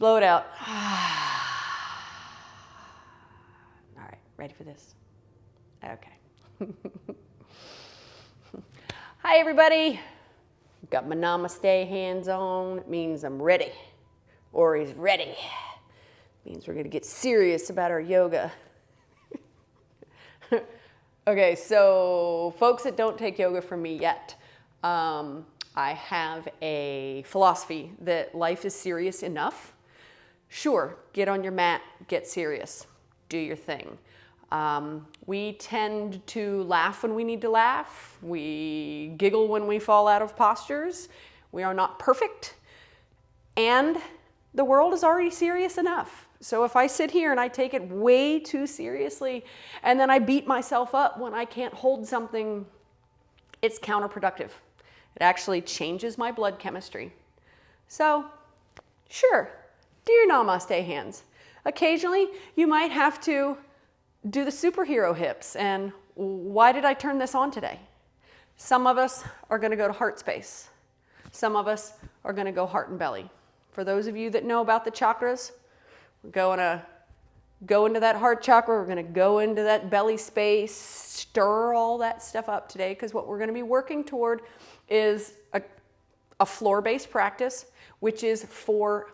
Blow it out. All right, ready for this? Okay. Hi, everybody. Got my namaste hands on. It means I'm ready. Ori's ready. It means we're going to get serious about our yoga. Okay, so folks that don't take yoga from me yet, I have a philosophy that life is serious enough. Sure, get on your mat, get serious, do your thing. We tend to laugh when we need to laugh. We giggle when we fall out of postures. We are not perfect. And the world is already serious enough. So if I sit here and I take it way too seriously and then I beat myself up when I can't hold something, it's counterproductive. It actually changes my blood chemistry. So, sure, do your namaste hands. Occasionally, you might have to do the superhero hips. And why did I turn this on today? Some of us are going to go to heart space. Some of us are going to go heart and belly. For those of you that know about the chakras, we're going to go into that heart chakra. We're going to go into that belly space, stir all that stuff up today, because what we're going to be working toward is a floor-based practice, which is for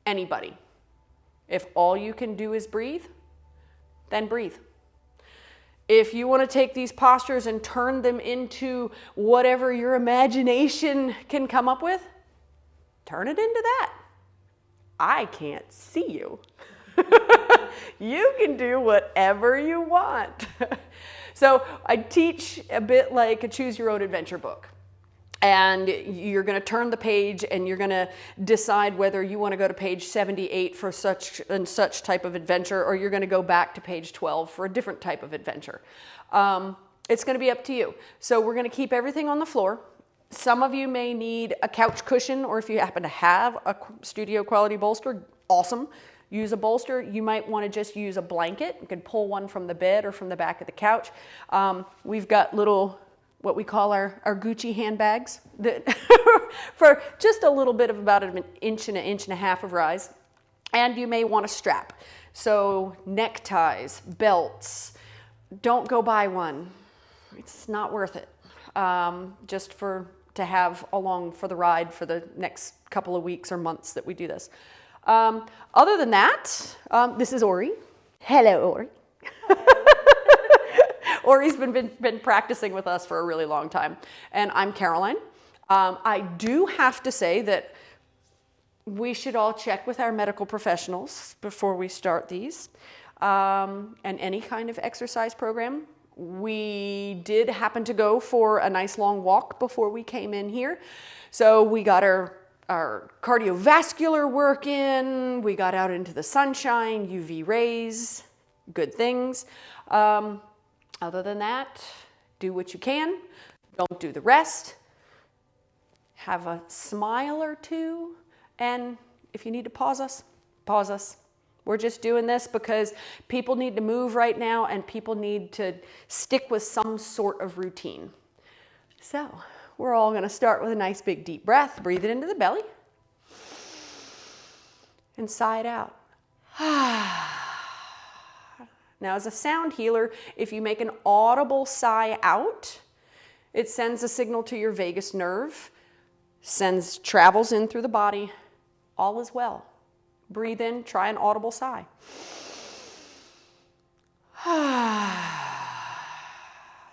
anybody. If all you can do is breathe, then breathe. If you want to take these postures and turn them into whatever your imagination can come up with, turn it into that. I can't see you. You can do whatever you want. So I teach a bit like a choose your own adventure book. And you're going to turn the page and you're going to decide whether you want to go to page 78 for such and such type of adventure, or you're going to go back to page 12 for a different type of adventure. It's going to be up to you. So we're going to keep everything on the floor. Some of you may need a couch cushion, or if you happen to have a studio quality bolster, awesome. Use a bolster. You might want to just use a blanket. You can pull one from the bed or from the back of the couch. We've got little, what we call our Gucci handbags that for just a little bit of about an inch and a half of rise. And you may want a strap. So neckties, belts, don't go buy one. It's not worth it. Just to have along for the ride for the next couple of weeks or months that we do this. Other than that, this is Ori. Hello, Ori. Ori's been practicing with us for a really long time. And I'm Caroline. I do have to say that we should all check with our medical professionals before we start these. And any kind of exercise program. We did happen to go for a nice long walk before we came in here. So we got our cardiovascular work in, we got out into the sunshine, UV rays, good things. Other than that, do what you can, don't do the rest. Have a smile or two, and if you need to pause us, pause us. We're just doing this because people need to move right now and people need to stick with some sort of routine. So we're all going to start with a nice big deep breath. Breathe it into the belly and sigh it out. Now, as a sound healer, if you make an audible sigh out, it sends a signal to your vagus nerve, travels in through the body. All is well. Breathe in, try an audible sigh.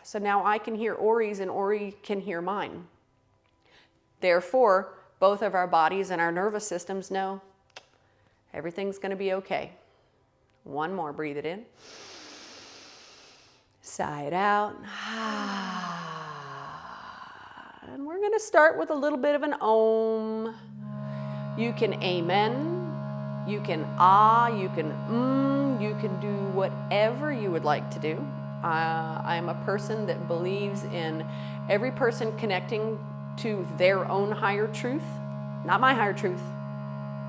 So now I can hear Ori's and Ori can hear mine. Therefore, both of our bodies and our nervous systems know everything's going to be okay. One more, breathe it in. Sigh it out. And we're going to start with a little bit of an om. You can amen. You can ah, you can you can do whatever you would like to do. I am a person that believes in every person connecting to their own higher truth, not my higher truth,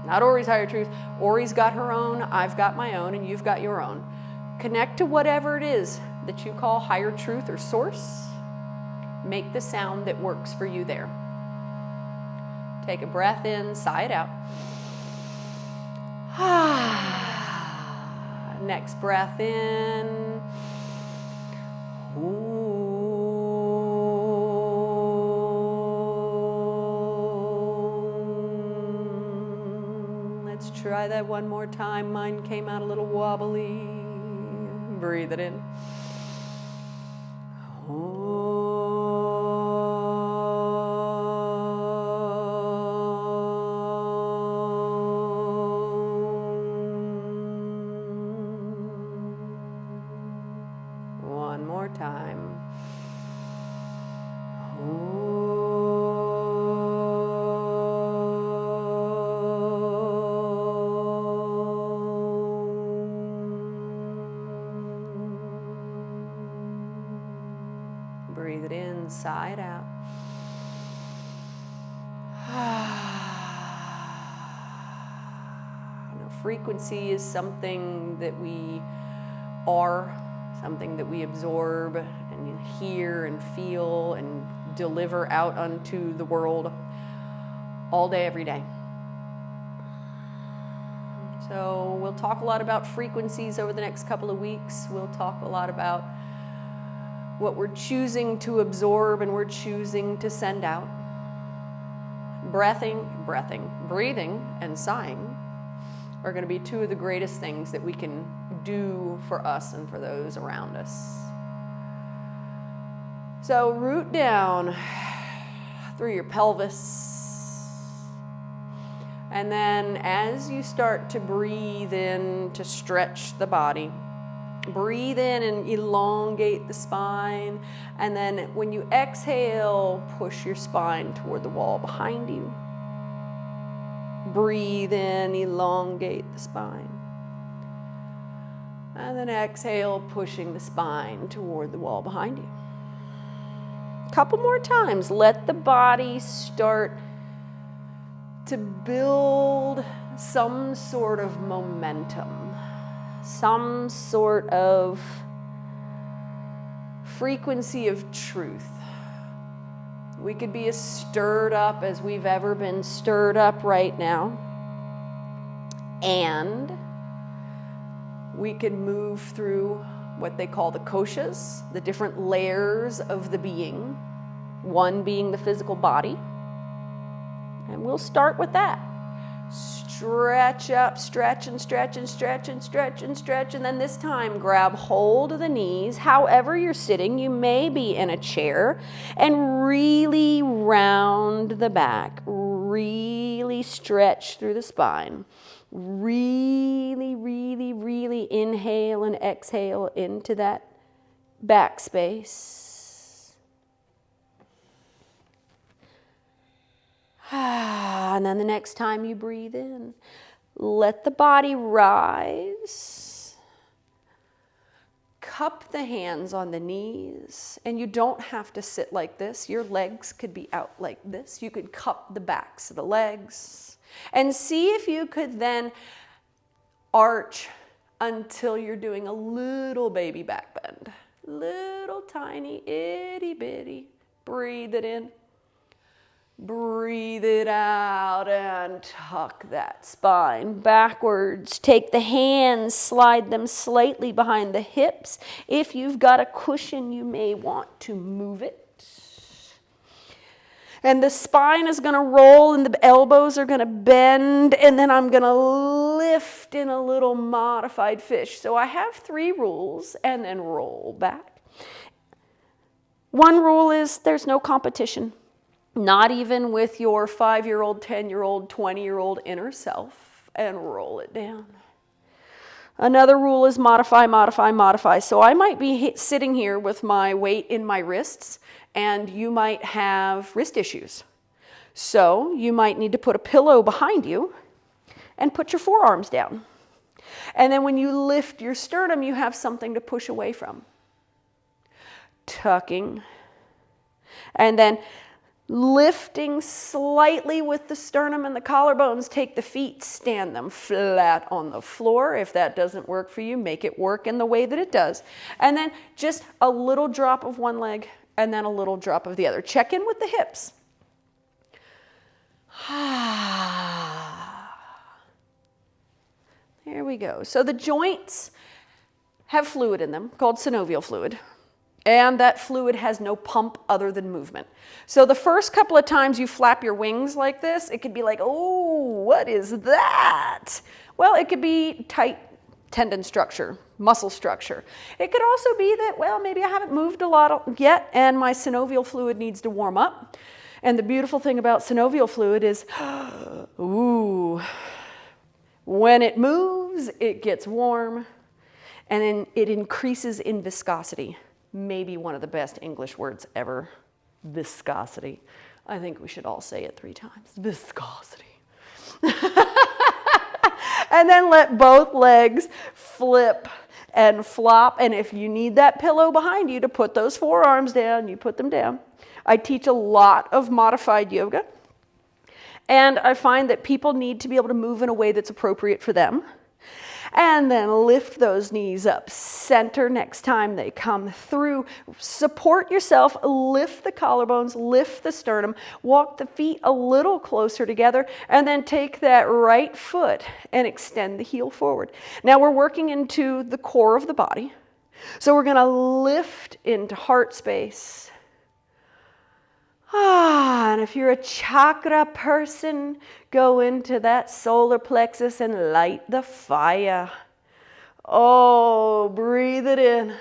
not Ori's higher truth. Ori's got her own, I've got my own, and you've got your own. Connect to whatever it is that you call higher truth or source. Make the sound that works for you there. Take a breath in, sigh it out. Next breath in. Let's try that one more time. Mine came out a little wobbly. Breathe it in. One more time. Breathe it in, sigh it out. Frequency is something that we are, something that we absorb and hear and feel and deliver out unto the world all day, every day. So we'll talk a lot about frequencies over the next couple of weeks. We'll talk a lot about what we're choosing to absorb and we're choosing to send out. Breathing, breathing, and sighing are going to be two of the greatest things that we can do for us and for those around us. So root down through your pelvis. And then as you start to breathe in to stretch the body, breathe in and elongate the spine. And then when you exhale, push your spine toward the wall behind you. Breathe in, elongate the spine. And then exhale, pushing the spine toward the wall behind you. A couple more times. Let the body start to build some sort of momentum, some sort of frequency of truth. We could be as stirred up as we've ever been stirred up right now. And we could move through what they call the koshas, the different layers of the being, one being the physical body. And we'll start with that. Stretch up, stretch and stretch and stretch and stretch and stretch. And then this time, grab hold of the knees. However you're sitting, you may be in a chair. And really round the back. Really stretch through the spine. Really, really, really inhale and exhale into that back space. And then the next time you breathe in, let the body rise. Cup the hands on the knees. And you don't have to sit like this. Your legs could be out like this. You could cup the backs of the legs. And see if you could then arch until you're doing a little baby back bend. Little tiny itty bitty. Breathe it in. Breathe it out and tuck that spine backwards. Take the hands, slide them slightly behind the hips. If you've got a cushion, you may want to move it. And the spine is going to roll and the elbows are going to bend. And then I'm going to lift in a little modified fish. So I have 3 rules and then roll back. One rule is there's no competition. Not even with your 5-year-old, 10-year-old, 20-year-old inner self, and roll it down. Another rule is modify, modify, modify. So I might be sitting here with my weight in my wrists, and you might have wrist issues. So you might need to put a pillow behind you and put your forearms down. And then when you lift your sternum, you have something to push away from. Tucking. And then lifting slightly with the sternum and the collarbones. Take the feet, stand them flat on the floor. If that doesn't work for you, make it work in the way that it does. And then just a little drop of one leg and then a little drop of the other. Check in with the hips. Here we go. So the joints have fluid in them called synovial fluid. And that fluid has no pump other than movement. So the first couple of times you flap your wings like this, it could be like, oh, what is that? Well, it could be tight tendon structure, muscle structure. It could also be that, well, maybe I haven't moved a lot yet and my synovial fluid needs to warm up. And the beautiful thing about synovial fluid is, ooh, when it moves, it gets warm and then it increases in viscosity. Maybe one of the best English words ever, viscosity. I think we should all say it 3 times, viscosity. And then let both legs flip and flop. And if you need that pillow behind you to put those forearms down, you put them down. I teach a lot of modified yoga. And I find that people need to be able to move in a way that's appropriate for them. And then lift those knees up, center next time they come through. Support yourself, lift the collarbones, lift the sternum, walk the feet a little closer together, and then take that right foot and extend the heel forward. Now we're working into the core of the body. So we're gonna lift into heart space. And if you're a chakra person, go into that solar plexus and light the fire. Oh, breathe it in.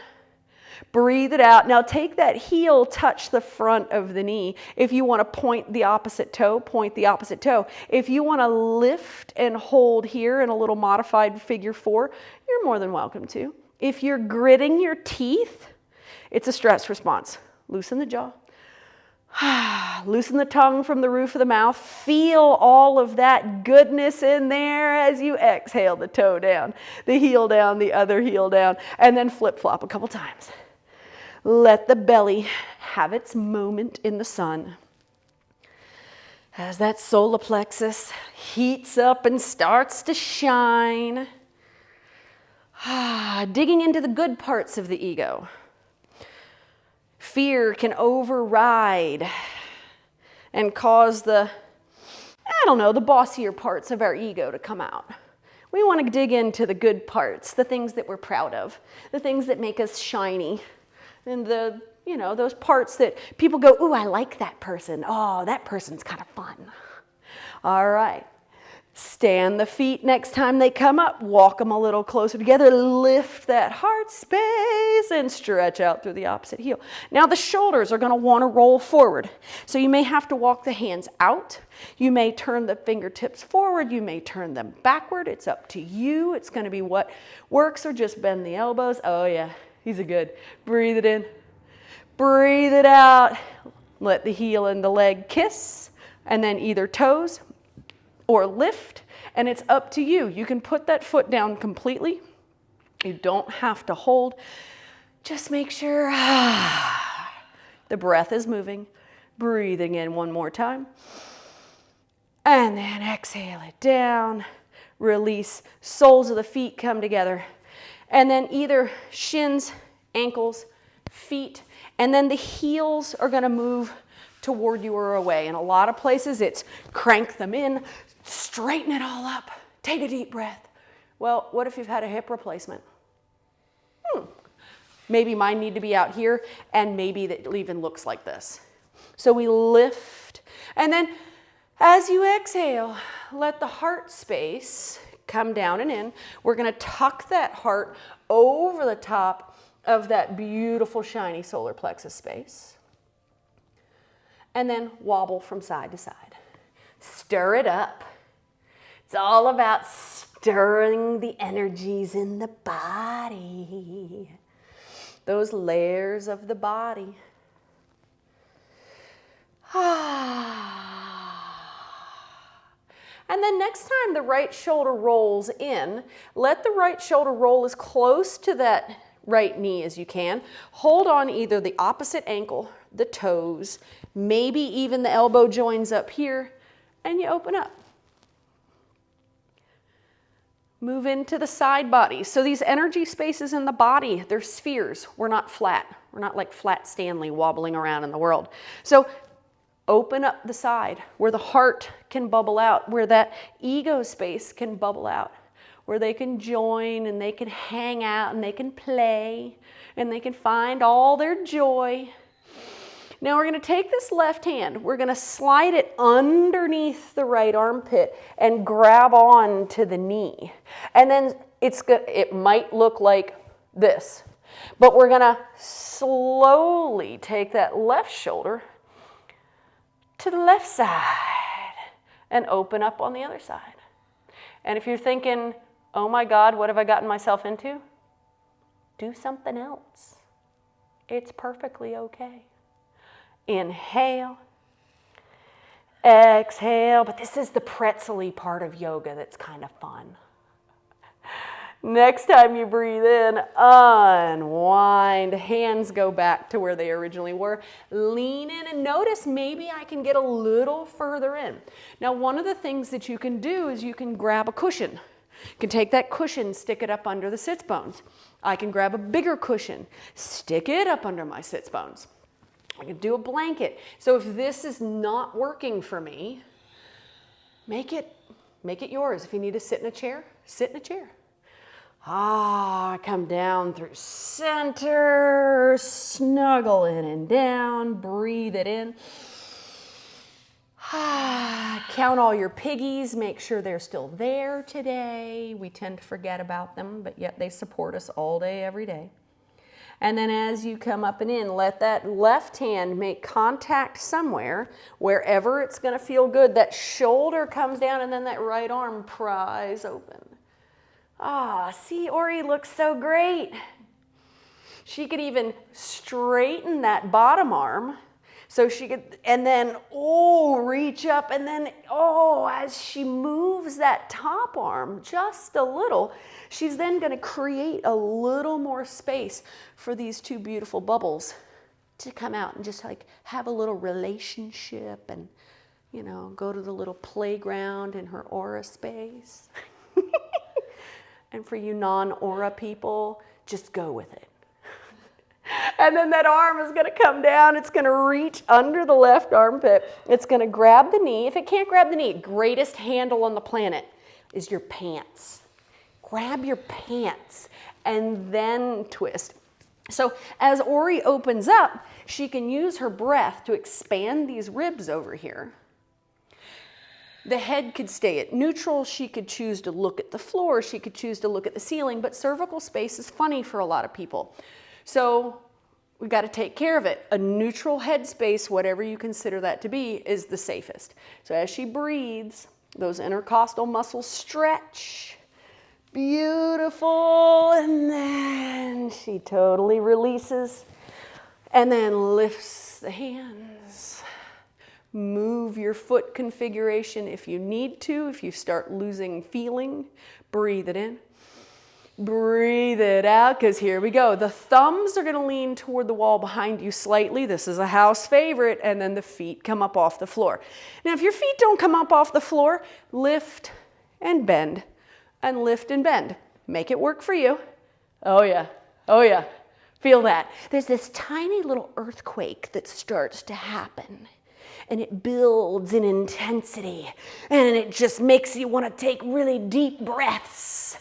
Breathe it out. Now take that heel, touch the front of the knee. If you want to point the opposite toe, point the opposite toe. If you want to lift and hold here in a little modified figure 4, you're more than welcome to. If you're gritting your teeth, it's a stress response. Loosen the jaw. Loosen the tongue from the roof of the mouth. Feel all of that goodness in there as you exhale the toe down, the heel down, the other heel down, and then flip-flop a couple times. Let the belly have its moment in the sun. As that solar plexus heats up and starts to shine. Digging into the good parts of the ego. Fear can override and cause the bossier parts of our ego to come out. We want to dig into the good parts, the things that we're proud of, the things that make us shiny, and those parts that people go, ooh, I like that person. Oh, that person's kind of fun. All right. Stand the feet next time they come up. Walk them a little closer together. Lift that heart space and stretch out through the opposite heel. Now the shoulders are going to want to roll forward. So you may have to walk the hands out. You may turn the fingertips forward. You may turn them backward. It's up to you. It's going to be what works, or just bend the elbows. Oh yeah, these are good. Breathe it in. Breathe it out. Let the heel and the leg kiss, and then either toes or lift, and it's up to you. You can put that foot down completely. You don't have to hold. Just make sure the breath is moving. Breathing in one more time. And then exhale it down. Release. Soles of the feet come together. And then either shins, ankles, feet, and then the heels are going to move toward you or away. In a lot of places, it's crank them in, straighten it all up, take a deep breath. Well, what if you've had a hip replacement? Maybe mine need to be out here, and maybe that even looks like this. So we lift, and then as you exhale, let the heart space come down and in. We're going to tuck that heart over the top of that beautiful shiny solar plexus space. And then wobble from side to side. Stir it up. It's all about stirring the energies in the body. Those layers of the body. And then next time the right shoulder rolls in, let the right shoulder roll as close to that right knee as you can. Hold on either the opposite ankle, the toes, maybe even the elbow joins up here, and you open up. Move into the side body. So these energy spaces in the body, they're spheres. We're not flat. We're not like Flat Stanley wobbling around in the world. So open up the side where the heart can bubble out, where that ego space can bubble out. where they can join and they can hang out and they can play and they can find all their joy. Now we're going to take this left hand, we're going to slide it underneath the right armpit and grab on to the knee. And then it might look like this, but we're going to slowly take that left shoulder to the left side and open up on the other side. And if you're thinking, oh my God, what have I gotten myself into? Do something else. It's perfectly okay. Inhale, exhale, but this is the pretzel-y part of yoga that's kind of fun. Next time you breathe in, unwind, hands go back to where they originally were. Lean in and notice maybe I can get a little further in. Now, one of the things that you can do is you can grab a cushion. You can take that cushion, stick it up under the sits bones. I can grab a bigger cushion, stick it up under my sits bones. I can do a blanket. So if this is not working for me, make it yours. If you need to sit in a chair, sit in a chair. Come down through center, snuggle in and down, breathe it in. Count all your piggies, make sure they're still there today. We tend to forget about them, but yet they support us all day, every day. And then as you come up and in, let that left hand make contact somewhere, wherever it's going to feel good. That shoulder comes down and then that right arm pries open. See, Ori looks so great. She could even straighten that bottom arm so she could, and then, reach up, and then, as she moves that top arm just a little, she's then going to create a little more space for these two beautiful bubbles to come out and just like have a little relationship and, go to the little playground in her aura space. And for you non-aura people, just go with it. And then that arm is going to come down. It's going to reach under the left armpit. It's going to grab the knee. If it can't grab the knee, greatest handle on the planet is your pants. Grab your pants and then twist. So as Ori opens up, she can use her breath to expand these ribs over here. The head could stay at neutral. She could choose to look at the floor. She could choose to look at the ceiling, but cervical space is funny for a lot of people. So we've got to take care of it. A neutral head space, whatever you consider that to be, is the safest. So as she breathes, those intercostal muscles stretch. Beautiful. And then she totally releases and then lifts the hands. Move your foot configuration if you need to. If you start losing feeling, breathe it in. Breathe it out, because here we go. The thumbs are going to lean toward the wall behind you slightly. This is a house favorite. And then the feet come up off the floor. Now, if your feet don't come up off the floor, lift and bend and lift and bend. Make it work for you. Oh, yeah. Oh, yeah. Feel that. There's this tiny little earthquake that starts to happen. And it builds in intensity. And it just makes you want to take really deep breaths.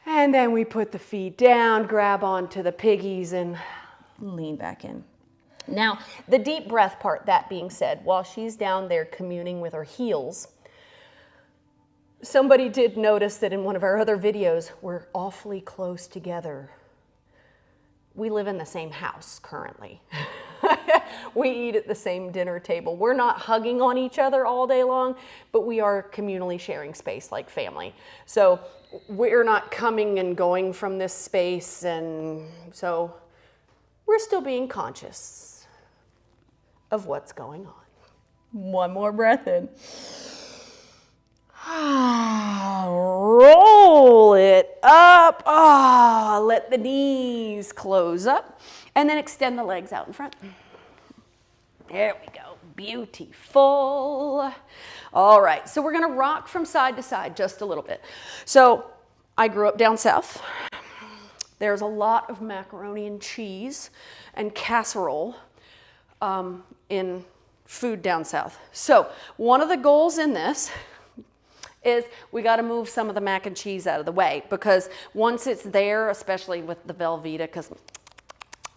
And then we put the feet down, grab onto the piggies, and lean back in. Now, the deep breath part, that being said, while she's down there communing with her heels, somebody did notice that in one of our other videos, we're awfully close together. We live in the same house currently. We eat at the same dinner table. We're not hugging on each other all day long, but we are communally sharing space like family. So we're not coming and going from this space, and so we're still being conscious of what's going on. One more breath in. Roll it up. Let the knees close up, and then extend the legs out in front. There we go. Beautiful. All right, so we're going to rock from side to side just a little bit. So I grew up down south. There's a lot of macaroni and cheese and casserole in food down south. So one of the goals in this is we got to move some of the mac and cheese out of the way, because once it's there, especially with the Velveeta, because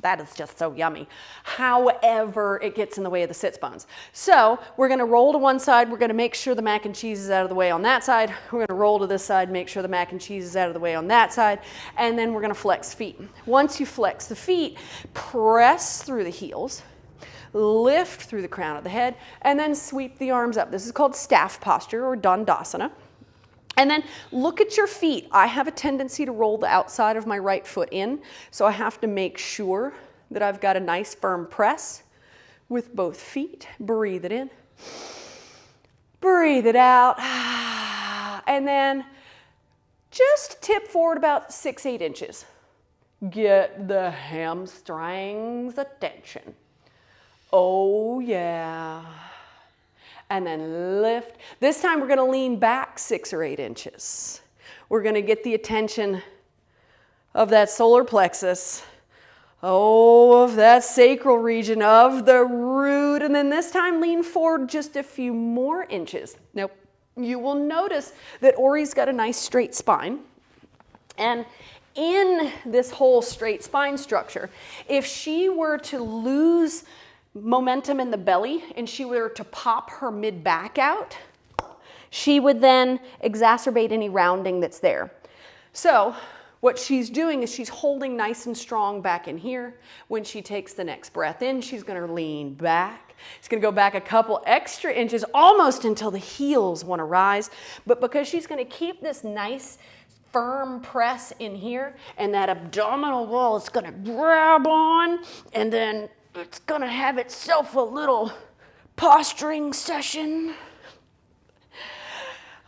that is just so yummy. However, it gets in the way of the sits bones. So we're going to roll to one side. We're going to make sure the mac and cheese is out of the way on that side. We're going to roll to this side, make sure the mac and cheese is out of the way on that side. And then we're going to flex feet. Once you flex the feet, press through the heels, lift through the crown of the head, and then sweep the arms up. This is called staff posture or Dandasana. And then look at your feet. I have a tendency to roll the outside of my right foot in, so I have to make sure that I've got a nice firm press with both feet. Breathe it in. Breathe it out. And then just tip forward about 6-8 inches. Get the hamstrings attention. Oh yeah. And then lift. This time we're going to lean back 6 or 8 inches. We're going to get the attention of that solar plexus, of that sacral region, of the root. And then this time lean forward just a few more inches. Now, you will notice that Ori's got a nice straight spine. And in this whole straight spine structure, if she were to lose momentum in the belly and she were to pop her mid-back out, she would then exacerbate any rounding that's there. So what she's doing is she's holding nice and strong back in here. When she takes the next breath in, she's going to lean back. She's going to go back a couple extra inches, almost until the heels want to rise. But because she's going to keep this nice firm press in here, and that abdominal wall is going to grab on, and then it's going to have itself a little posturing session.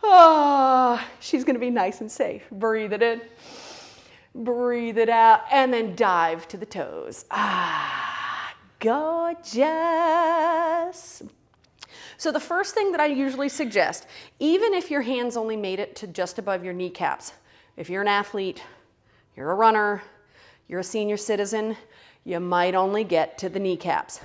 Oh, she's going to be nice and safe. Breathe it in. Breathe it out. And then dive to the toes. Gorgeous. So the first thing that I usually suggest, even if your hands only made it to just above your kneecaps, if you're an athlete, you're a runner, you're a senior citizen, you might only get to the kneecaps.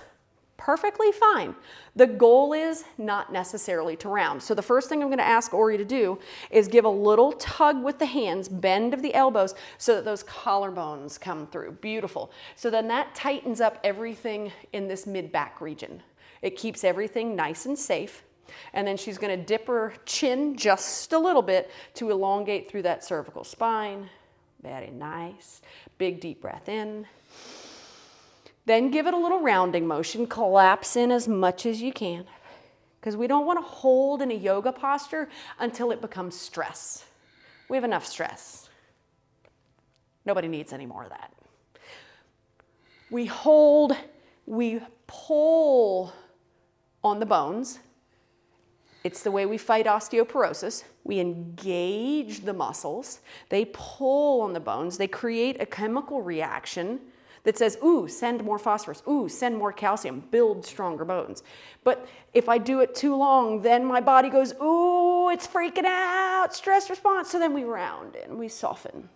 Perfectly fine. The goal is not necessarily to round. So the first thing I'm going to ask Ori to do is give a little tug with the hands, bend of the elbows so that those collarbones come through. Beautiful. So then that tightens up everything in this mid-back region. It keeps everything nice and safe. And then she's going to dip her chin just a little bit to elongate through that cervical spine. Very nice. Big deep breath in. Then give it a little rounding motion. Collapse in as much as you can, because we don't want to hold in a yoga posture until it becomes stress. We have enough stress. Nobody needs any more of that. We hold, we pull on the bones. It's the way we fight osteoporosis. We engage the muscles. They pull on the bones. They create a chemical reaction that says, ooh, send more phosphorus, ooh, send more calcium, build stronger bones. But if I do it too long, then my body goes, ooh, it's freaking out, stress response. So then we round in, we soften.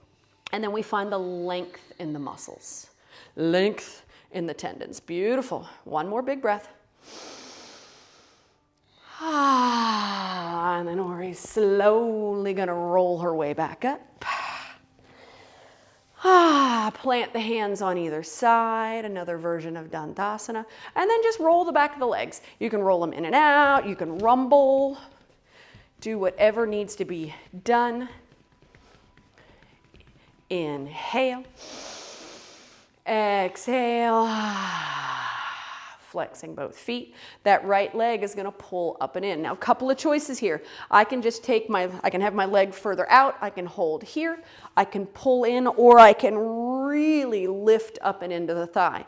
And then we find the length in the muscles, length in the tendons. Beautiful. One more big breath. And then Ori's slowly going to roll her way back up. Plant the hands on either side, another version of Dandasana, and then just roll the back of the legs. You can roll them in and out, you can rumble, do whatever needs to be done. Inhale, exhale, flexing both feet. That right leg is going to pull up and in. Now, a couple of choices here. I can just I can have my leg further out. I can hold here. I can pull in, or I can really lift up and into the thigh.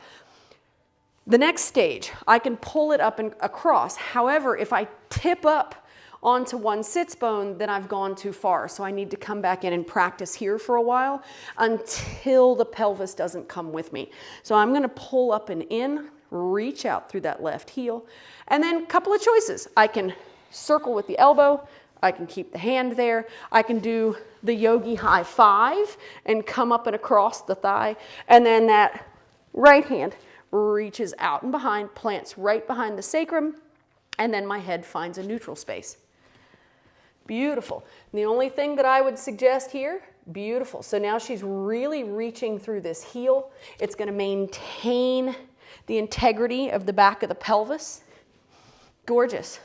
The next stage, I can pull it up and across. However, if I tip up onto one sits bone, then I've gone too far. So I need to come back in and practice here for a while until the pelvis doesn't come with me. So I'm going to pull up and in, reach out through that left heel, and then a couple of choices. I can circle with the elbow. I can keep the hand there. I can do the yogi high five and come up and across the thigh. And then that right hand reaches out and behind, plants right behind the sacrum, and then my head finds a neutral space. Beautiful. And the only thing that I would suggest here, beautiful. So now she's really reaching through this heel. It's going to maintain the integrity of the back of the pelvis. Gorgeous.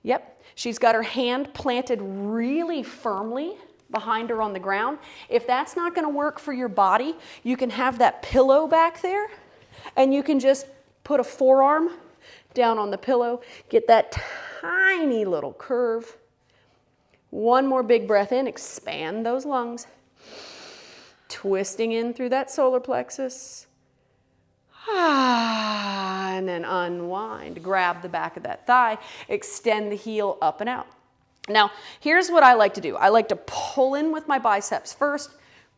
Yep. She's got her hand planted really firmly behind her on the ground. If that's not going to work for your body, you can have that pillow back there and you can just put a forearm down on the pillow, get that tiny little curve. One more big breath in, expand those lungs. Twisting in through that solar plexus. And then unwind, grab the back of that thigh, extend the heel up and out. Now, here's what I like to do. I like to pull in with my biceps first,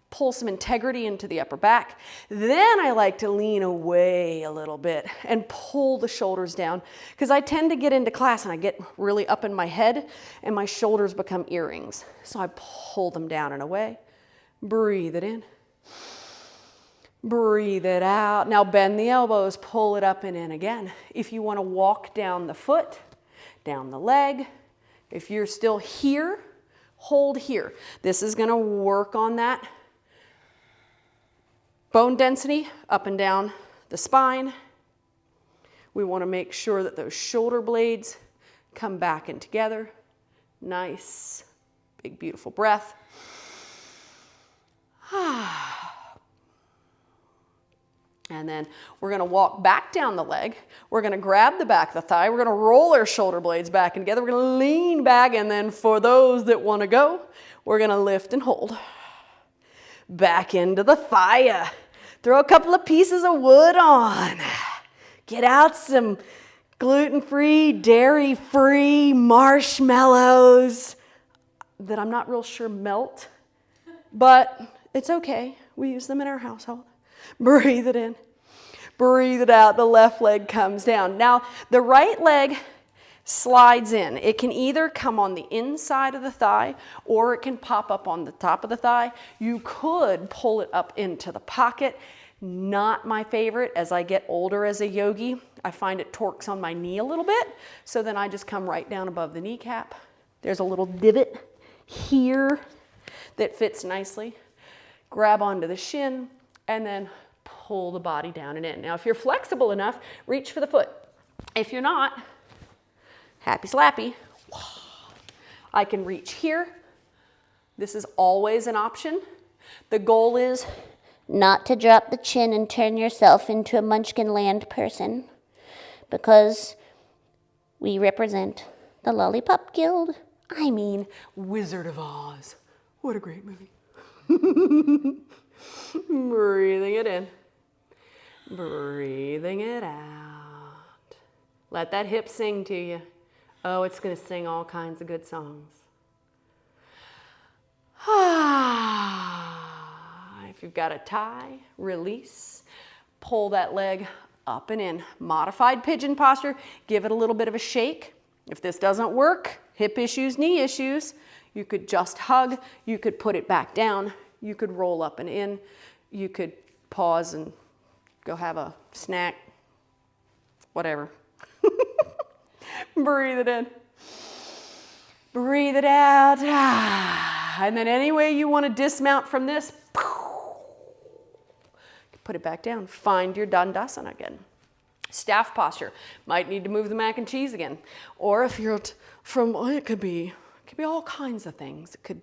pull some integrity into the upper back. Then I like to lean away a little bit and pull the shoulders down because I tend to get into class and I get really up in my head and my shoulders become earrings. So I pull them down and away. Breathe it in. Breathe it out. Now bend the elbows, pull it up and in again. If you want to walk down the foot, down the leg, if you're still here, hold here. This is going to work on that bone density up and down the spine. We want to make sure that those shoulder blades come back in together. Nice, big, beautiful breath. And then we're going to walk back down the leg. We're going to grab the back of the thigh. We're going to roll our shoulder blades back in together. We're going to lean back. And then for those that want to go, we're going to lift and hold. Back into the thigh. Throw a couple of pieces of wood on. Get out some gluten-free, dairy-free marshmallows that I'm not real sure melt, but it's okay. We use them in our household. Breathe it in. Breathe it out. The left leg comes down. Now, the right leg slides in. It can either come on the inside of the thigh or it can pop up on the top of the thigh. You could pull it up into the pocket. Not my favorite. As I get older as a yogi, I find it torques on my knee a little bit. So then I just come right down above the kneecap. There's a little divot here that fits nicely. Grab onto the shin and then pull the body down and in. Now, if you're flexible enough, reach for the foot. If you're not, happy slappy. I can reach here. This is always an option. The goal is not to drop the chin and turn yourself into a Munchkin Land person, because we represent the Lollipop Guild. I mean, Wizard of Oz. What a great movie. Breathing it in. Breathing it out. Let that hip sing to you. Oh, it's going to sing all kinds of good songs. If you've got a tie, release. Pull that leg up and in. Modified pigeon posture. Give it a little bit of a shake. If this doesn't work, hip issues, knee issues, you could just hug. You could put it back down. You could roll up and in. You could pause and go have a snack. Whatever. Breathe it in. Breathe it out. And then any way you want to dismount from this, put it back down. Find your Dandasana again. Staff posture. Might need to move the mac and cheese again. Or if you're it could be all kinds of things. It could,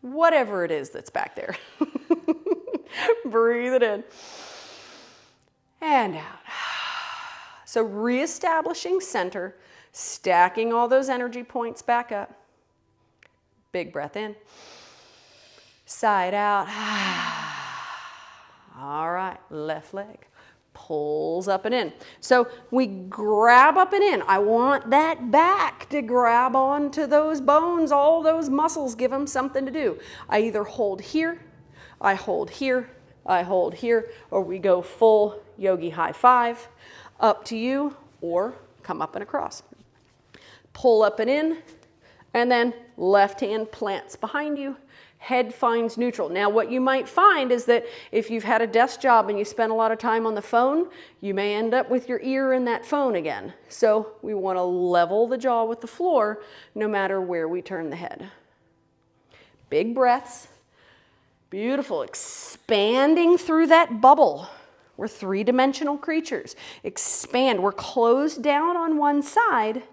whatever it is that's back there. Breathe it in. And out. So reestablishing center, stacking all those energy points back up. Big breath in. Side out. All right, left leg pulls up and in. So we grab up and in. I want that back to grab onto those bones, all those muscles, give them something to do. I either hold here, I hold here, I hold here, or we go full yogi high five. Up to you, or come up and across. Pull up and in, and then left hand plants behind you, Head finds neutral. Now, what you might find is that if you've had a desk job and you spend a lot of time on the phone, you may end up with your ear in that phone again. So we want to level the jaw with the floor no matter where we turn the head. Big breaths. Beautiful. Expanding through that bubble. We're three-dimensional creatures. Expand. We're closed down on one side.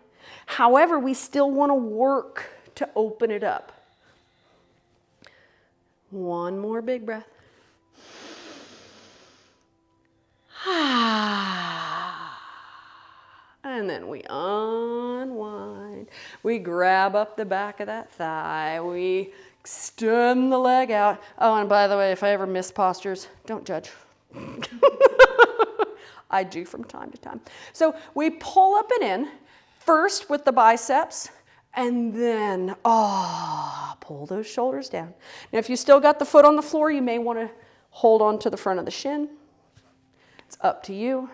However, we still want to work to open it up. One more big breath. And then we unwind. We grab up the back of that thigh. We extend the leg out. Oh, and by the way, if I ever miss postures, don't judge. I do from time to time. So we pull up and in, first with the biceps, and then, pull those shoulders down. Now, if you still got the foot on the floor, you may want to hold on to the front of the shin. It's up to you.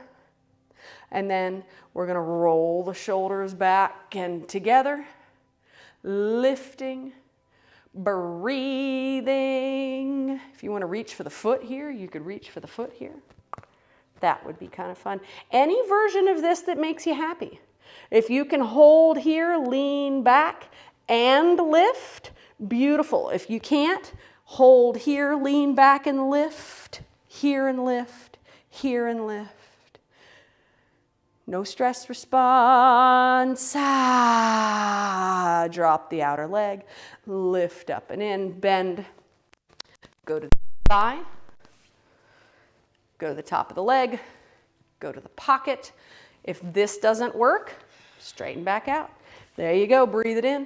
And then we're going to roll the shoulders back and together, lifting, breathing. If you want to reach for the foot here, you could reach for the foot here. That would be kind of fun. Any version of this that makes you happy. If you can hold here, lean back and lift, beautiful. If you can't, hold here, lean back and lift, here and lift, here and lift. No stress response. Drop the outer leg, lift up and in, bend, go to the thigh, go to the top of the leg, go to the pocket. If this doesn't work, straighten back out. There you go, breathe it in,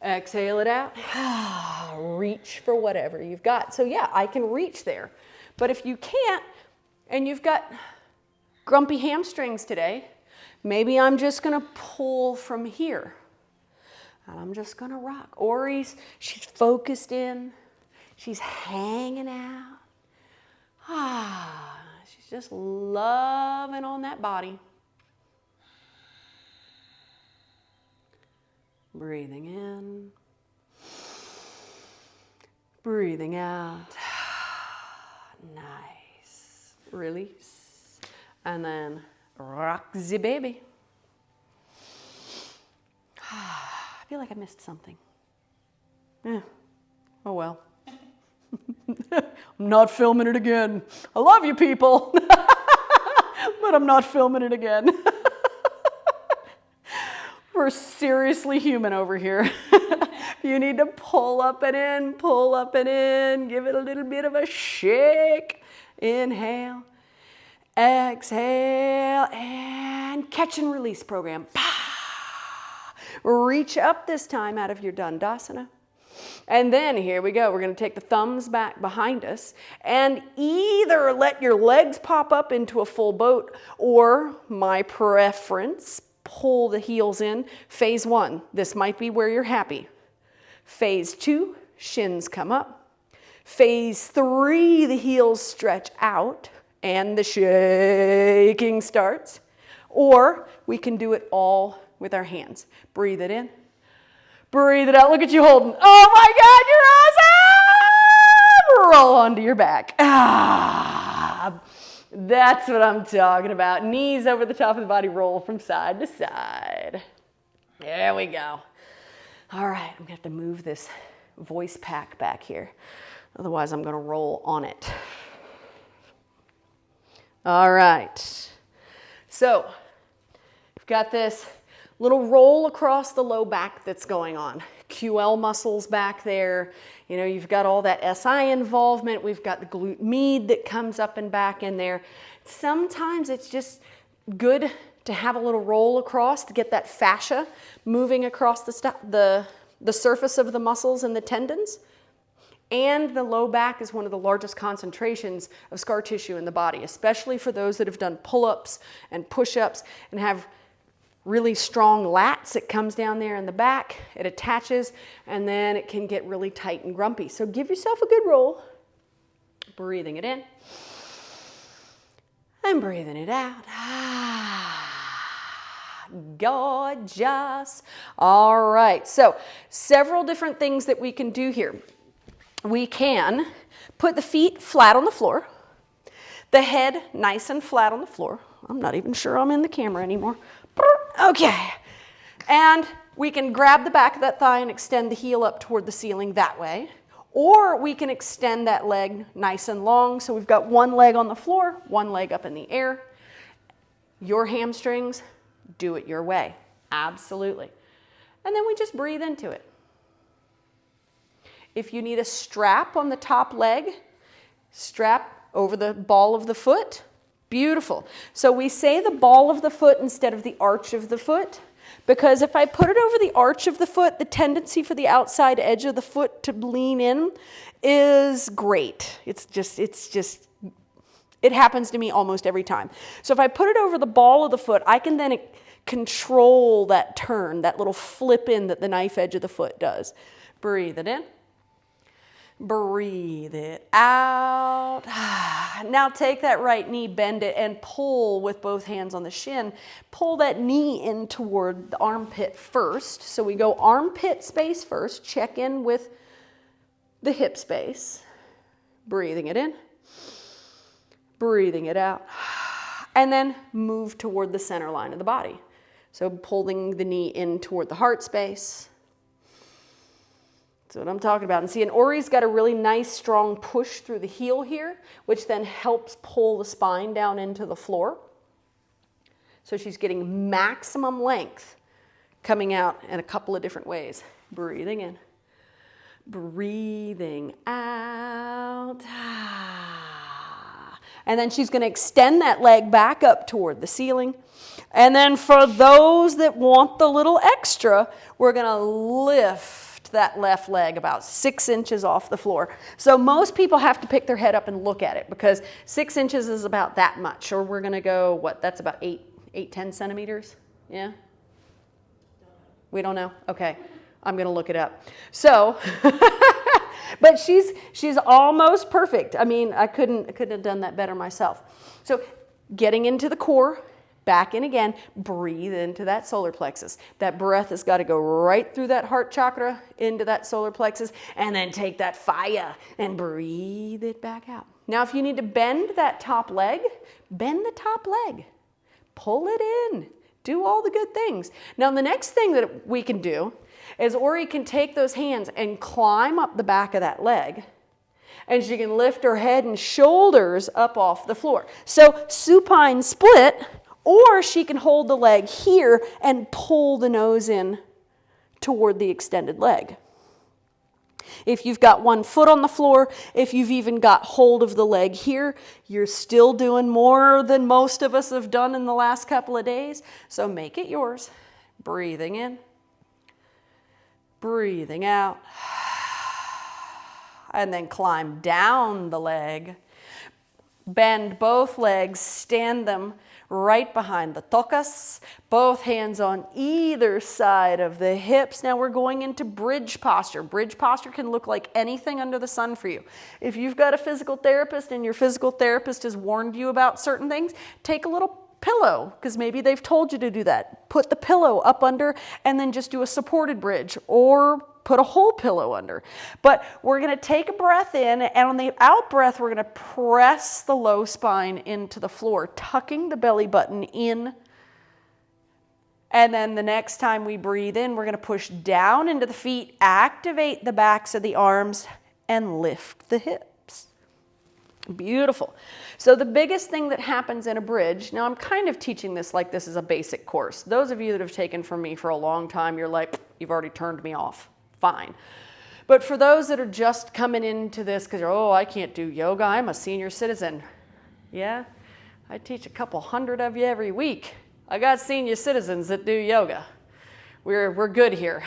exhale it out. Reach for whatever you've got. So yeah, I can reach there. But if you can't, and you've got grumpy hamstrings today, maybe I'm just gonna pull from here. And I'm just gonna rock. Ori's, she's focused in, she's hanging out. She's just loving on that body. Breathing in, breathing out. Nice. Release. And then rock the baby. I feel like I missed something. Yeah. Oh well. I'm not filming it again. I love you people, but I'm not filming it again. We're seriously human over here. You need to pull up and in, pull up and in, give it a little bit of a shake. Inhale, exhale, and catch and release program. Reach up this time out of your Dandasana. And then here we go. We're going to take the thumbs back behind us and either let your legs pop up into a full boat or, my preference, pull the heels in. Phase 1, this might be where you're happy. Phase 2, shins come up. Phase 3, the heels stretch out and the shaking starts. Or we can do it all with our hands. Breathe it in. Breathe it out. Look at you holding. Oh my God, you're awesome! Roll onto your back. That's what I'm talking about. Knees over the top of the body, roll from side to side. There we go. All right, I'm gonna have to move this voice pack back here. Otherwise, I'm gonna roll on it. All right. So, we've got this little roll across the low back that's going on. QL muscles back there. You know, you've got all that SI involvement. We've got the glute med that comes up and back in there. Sometimes it's just good to have a little roll across to get that fascia moving across the surface of the muscles and the tendons. And the low back is one of the largest concentrations of scar tissue in the body, especially for those that have done pull-ups and push-ups and have really strong lats. It comes down there in the back, it attaches, and then it can get really tight and grumpy. So give yourself a good roll. Breathing it in. And breathing it out. Gorgeous. All right, so several different things that we can do here. we can put the feet flat on the floor, the head nice and flat on the floor. I'm not even sure I'm in the camera anymore. Okay. And we can grab the back of that thigh and extend the heel up toward the ceiling that way. Or we can extend that leg nice and long. So we've got one leg on the floor, one leg up in the air. Your hamstrings, do it your way. Absolutely. And then we just breathe into it. If you need a strap on the top leg, strap over the ball of the foot. Beautiful. So we say the ball of the foot instead of the arch of the foot, because if I put it over the arch of the foot, the tendency for the outside edge of the foot to lean in is great. It happens to me almost every time. So if I put it over the ball of the foot, I can then control that turn, that little flip in that the knife edge of the foot does. Breathe it in. Breathe it out. Now take that right knee, bend it, and pull with both hands on the shin. Pull that knee in toward the armpit first. So we go armpit space first. Check in with the hip space. Breathing it in. Breathing it out. And then move toward the center line of the body. So pulling the knee in toward the heart space. That's what I'm talking about. And see, and Ori's got a really nice, strong push through the heel here, which then helps pull the spine down into the floor. So she's getting maximum length coming out in a couple of different ways. Breathing in. Breathing out. And then she's going to extend that leg back up toward the ceiling. And then for those that want the little extra, we're going to lift that left leg about 6 inches off the floor. So most people have to pick their head up and look at it because 6 inches is about that much. Or we're going to go, what, that's about 10 centimeters? Yeah? We don't know? Okay. I'm going to look it up. So, but she's almost perfect. I mean, I couldn't have done that better myself. So getting into the core, back in again, breathe into that solar plexus. That breath has got to go right through that heart chakra into that solar plexus, and then take that fire and breathe it back out. Now, if you need to bend that top leg, bend the top leg. Pull it in. Do all the good things. Now, the next thing that we can do is Ori can take those hands and climb up the back of that leg, and she can lift her head and shoulders up off the floor. So supine split, or she can hold the leg here and pull the nose in toward the extended leg. If you've got one foot on the floor, if you've even got hold of the leg here, you're still doing more than most of us have done in the last couple of days. So make it yours. Breathing in. Breathing out. And then climb down the leg. Bend both legs, stand them right behind the tokas, both hands on either side of the hips. Now we're going into bridge posture. Bridge posture can look like anything under the sun for you. If you've got a physical therapist and your physical therapist has warned you about certain things, take a little pillow, because maybe they've told you to do that. Put the pillow up under and then just do a supported bridge, or put a whole pillow under. But we're going to take a breath in, and on the out breath, we're going to press the low spine into the floor, tucking the belly button in. And then the next time we breathe in, we're going to push down into the feet, activate the backs of the arms, and lift the hips. Beautiful. So the biggest thing that happens in a bridge, now I'm kind of teaching this like this is a basic course. Those of you that have taken from me for a long time, you're like, you've already turned me off. Fine. But for those that are just coming into this because, oh, I can't do yoga, I'm a senior citizen. Yeah, I teach a couple hundred of you every week. I got senior citizens that do yoga. We're good here.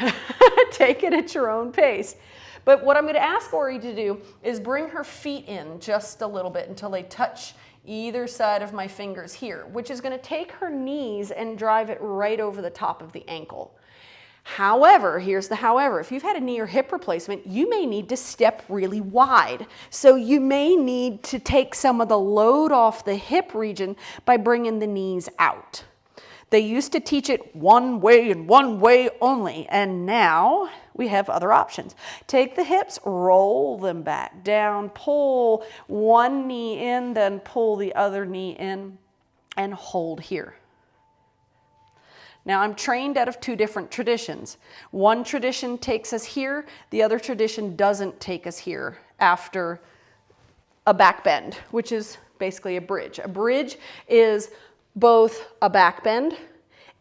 Take it at your own pace. But what I'm going to ask Ori to do is bring her feet in just a little bit until they touch either side of my fingers here, which is going to take her knees and drive it right over the top of the ankle. However, here's the however, if you've had a knee or hip replacement, you may need to step really wide. So you may need to take some of the load off the hip region by bringing the knees out. They used to teach it one way and one way only, and now we have other options. Take the hips, roll them back down, pull one knee in, then pull the other knee in, and hold here. Now I'm trained out of two different traditions. One tradition takes us here, the other tradition doesn't take us here after a back bend, which is basically a bridge. A bridge is both a back bend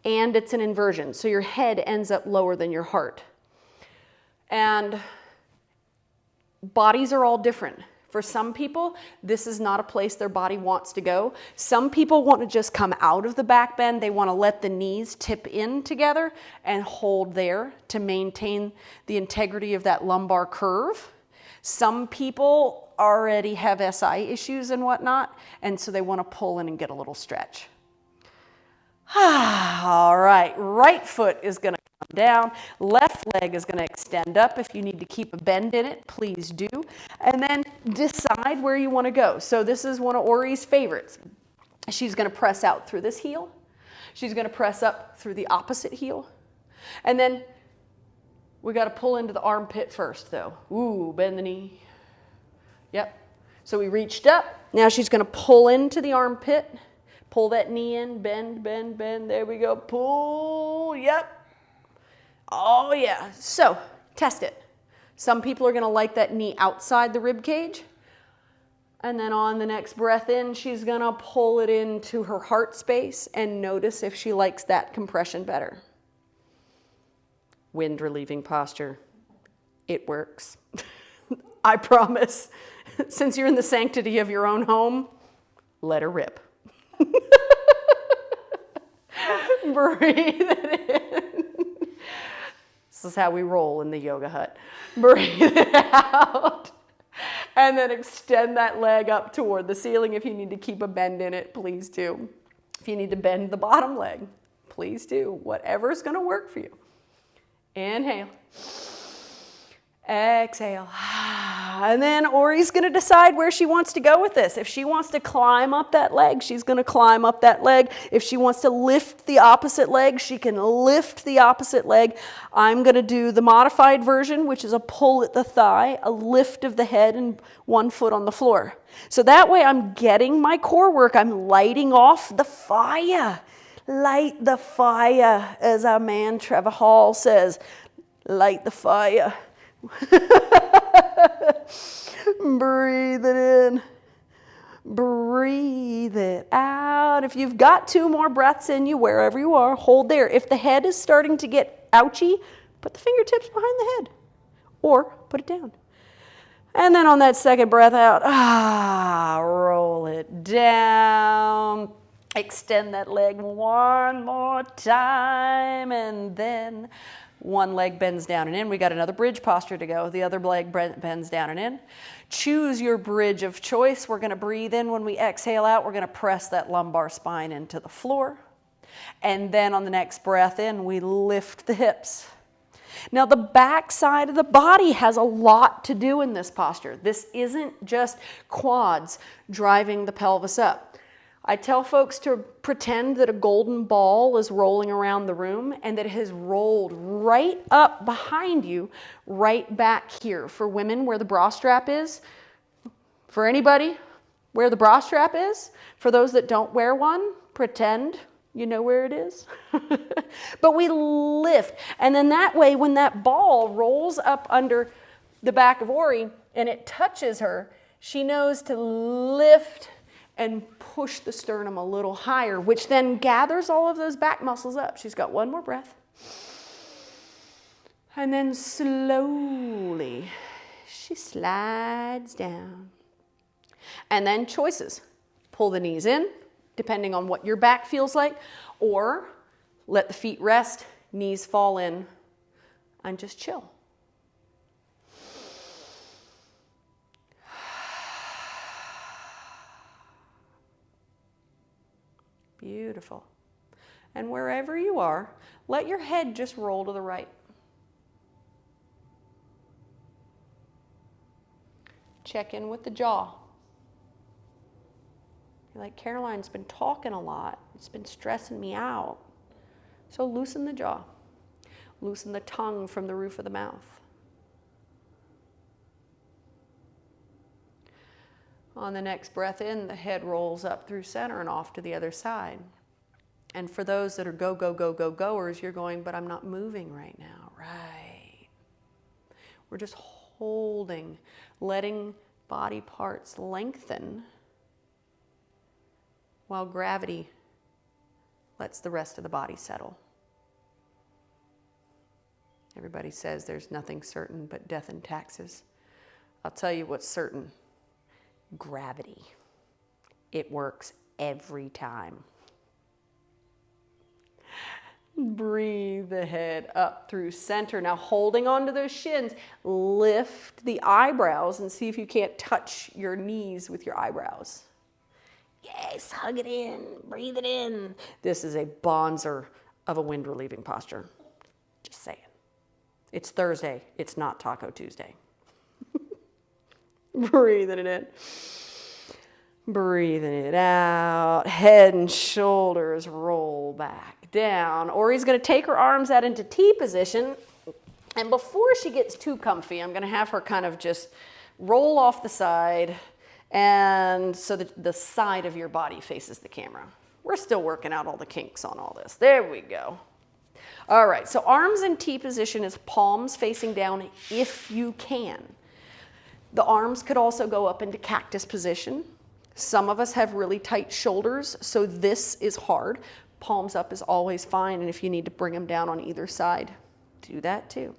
and it's an inversion. So your head ends up lower than your heart. And bodies are all different. For some people, this is not a place their body wants to go. Some people want to just come out of the back bend. They want to let the knees tip in together and hold there to maintain the integrity of that lumbar curve. Some people already have SI issues and whatnot, and so they want to pull in and get a little stretch. All right, right foot is going to come down, left leg is going to extend up. If you need to keep a bend in it, please do. And then decide where you want to go. So this is one of Ori's favorites. She's going to press out through this heel. She's going to press up through the opposite heel. And then we got to pull into the armpit first though. Ooh, bend the knee. Yep. So we reached up. Now she's going to pull into the armpit. Pull that knee in, bend, bend, bend. There we go. Pull. Yep. Oh, yeah. So test it. Some people are going to like that knee outside the rib cage. And then on the next breath in, she's going to pull it into her heart space and notice if she likes that compression better. Wind relieving posture. It works. I promise. Since you're in the sanctity of your own home, let her rip. Breathe it in. This is how we roll in the yoga hut. Breathe it out. And then extend that leg up toward the ceiling. If you need to keep a bend in it, please do. If you need to bend the bottom leg, please do. Whatever's going to work for you. Inhale. Exhale. And then Ori's going to decide where she wants to go with this. If she wants to climb up that leg, she's going to climb up that leg. If she wants to lift the opposite leg, she can lift the opposite leg. I'm going to do the modified version, which is a pull at the thigh, a lift of the head, and one foot on the floor. So that way I'm getting my core work. I'm lighting off the fire. Light the fire, as our man Trevor Hall says. Light the fire. Breathe it in. Breathe it out. If you've got 2 more breaths in you, wherever you are, hold there. If the head is starting to get ouchy, put the fingertips behind the head or put it down. And then on that second breath out, roll it down. Extend that leg one more time, and then one leg bends down and in. We got another bridge posture to go. The other leg bends down and in. Choose your bridge of choice. We're going to breathe in. When we exhale out, we're going to press that lumbar spine into the floor. And then on the next breath in, we lift the hips. Now, the back side of the body has a lot to do in this posture. This isn't just quads driving the pelvis up. I tell folks to pretend that a golden ball is rolling around the room and that it has rolled right up behind you, right back here. For women, where the bra strap is. For anybody, where the bra strap is. For those that don't wear one, pretend you know where it is. But we lift. And then that way, when that ball rolls up under the back of Ori and it touches her, she knows to lift and push the sternum a little higher, which then gathers all of those back muscles up. She's got one more breath. And then slowly, she slides down. And then choices. Pull the knees in, depending on what your back feels like, or let the feet rest, knees fall in, and just chill. Beautiful. And wherever you are, let your head just roll to the right. Check in with the jaw. You're like, Caroline's been talking a lot. It's been stressing me out. So loosen the jaw. Loosen the tongue from the roof of the mouth. On the next breath in, the head rolls up through center and off to the other side. And for those that are go, go, go, go, goers, you're going, but I'm not moving right now. Right. We're just holding, letting body parts lengthen while gravity lets the rest of the body settle. Everybody says there's nothing certain but death and taxes. I'll tell you what's certain. Gravity. It works every time. Breathe the head up through center. Now holding onto those shins, lift the eyebrows and see if you can't touch your knees with your eyebrows. Yes, hug it in, breathe it in. This is a bonzer of a wind relieving posture. Just saying. It's Thursday, it's not Taco Tuesday. Breathing it in. Breathing it out. Head and shoulders roll back down. Ori's going to take her arms out into T position. And before she gets too comfy, I'm going to have her kind of just roll off the side. And so that the side of your body faces the camera. We're still working out all the kinks on all this. There we go. All right, so arms in T position is palms facing down if you can. The arms could also go up into cactus position. Some of us have really tight shoulders, so this is hard. Palms up is always fine, and if you need to bring them down on either side, do that too.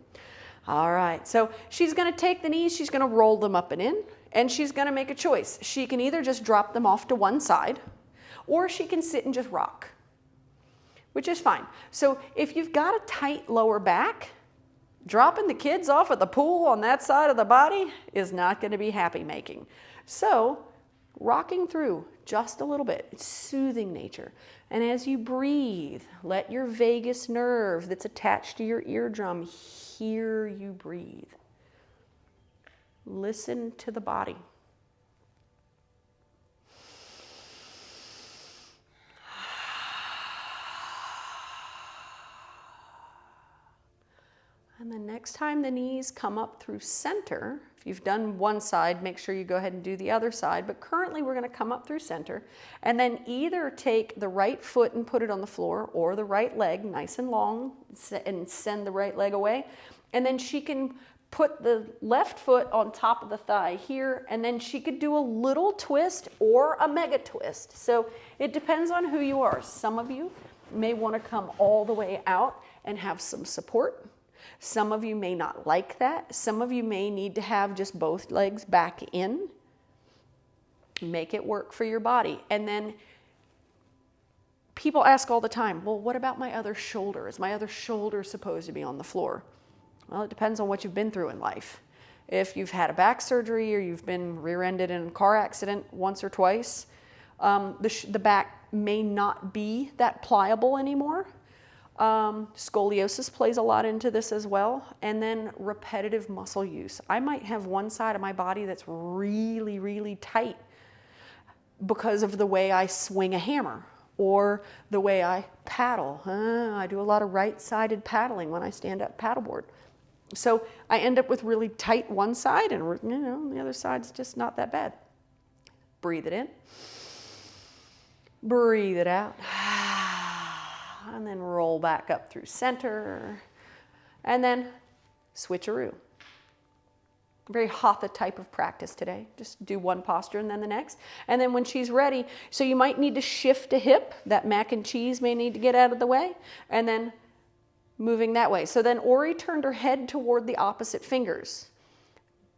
All right, so she's going to take the knees, she's going to roll them up and in, and she's going to make a choice. She can either just drop them off to one side, or she can sit and just rock, which is fine. So if you've got a tight lower back, dropping the kids off at the pool on that side of the body is not going to be happy making. So rocking through just a little bit, it's soothing nature. And as you breathe, let your vagus nerve that's attached to your eardrum hear you breathe. Listen to the body. And the next time the knees come up through center, if you've done one side, make sure you go ahead and do the other side. But currently we're going to come up through center and then either take the right foot and put it on the floor or the right leg nice and long and send the right leg away. And then she can put the left foot on top of the thigh here, and then she could do a little twist or a mega twist. So it depends on who you are. Some of you may want to come all the way out and have some support. Some of you may not like that. Some of you may need to have just both legs back in. Make it work for your body. And then people ask all the time, well, what about my other shoulder? Is my other shoulder supposed to be on the floor? Well, it depends on what you've been through in life. If you've had a back surgery or you've been rear-ended in a car accident once or twice, the back may not be that pliable anymore. Scoliosis plays a lot into this as well. And then repetitive muscle use. I might have one side of my body that's really, really tight because of the way I swing a hammer or the way I paddle. I do a lot of right-sided paddling when I stand up paddleboard. So I end up with really tight one side and the other side's just not that bad. Breathe it in. Breathe it out. And then roll back up through center. And then switcheroo. Very hatha type of practice today. Just do one posture and then the next. And then when she's ready, so you might need to shift a hip. That mac and cheese may need to get out of the way. And then moving that way. So then Ori turned her head toward the opposite fingers.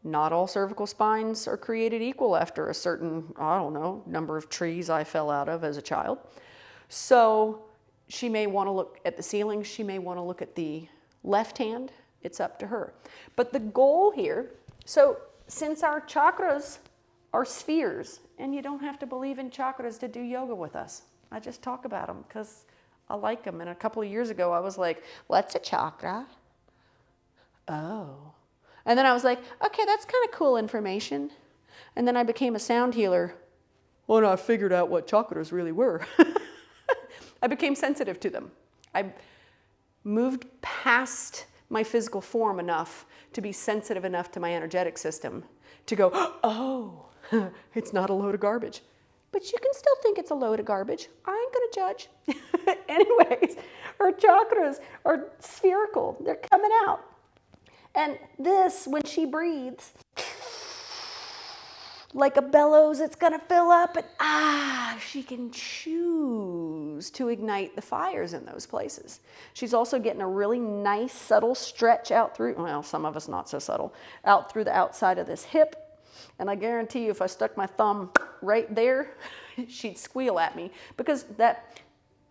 Not all cervical spines are created equal after a certain, number of trees I fell out of as a child. So she may want to look at the ceiling. She may want to look at the left hand. It's up to her. But the goal here, so since our chakras are spheres, and you don't have to believe in chakras to do yoga with us. I just talk about them because I like them. And a couple of years ago, I was like, what's a chakra? Oh. And then I was like, okay, that's kind of cool information. And then I became a sound healer. Well, and I figured out what chakras really were. I became sensitive to them. moved past my physical form enough to be sensitive enough to my energetic system to go, oh, it's not a load of garbage. But you can still think it's a load of garbage. I ain't gonna judge. Anyways, her chakras are spherical. They're coming out. And this, when she breathes, like a bellows, it's gonna fill up, and she can choose to ignite the fires in those places. She's also getting a really nice, subtle stretch out through, well, some of us not so subtle, out through the outside of this hip. And I guarantee you, if I stuck my thumb right there, she'd squeal at me, because that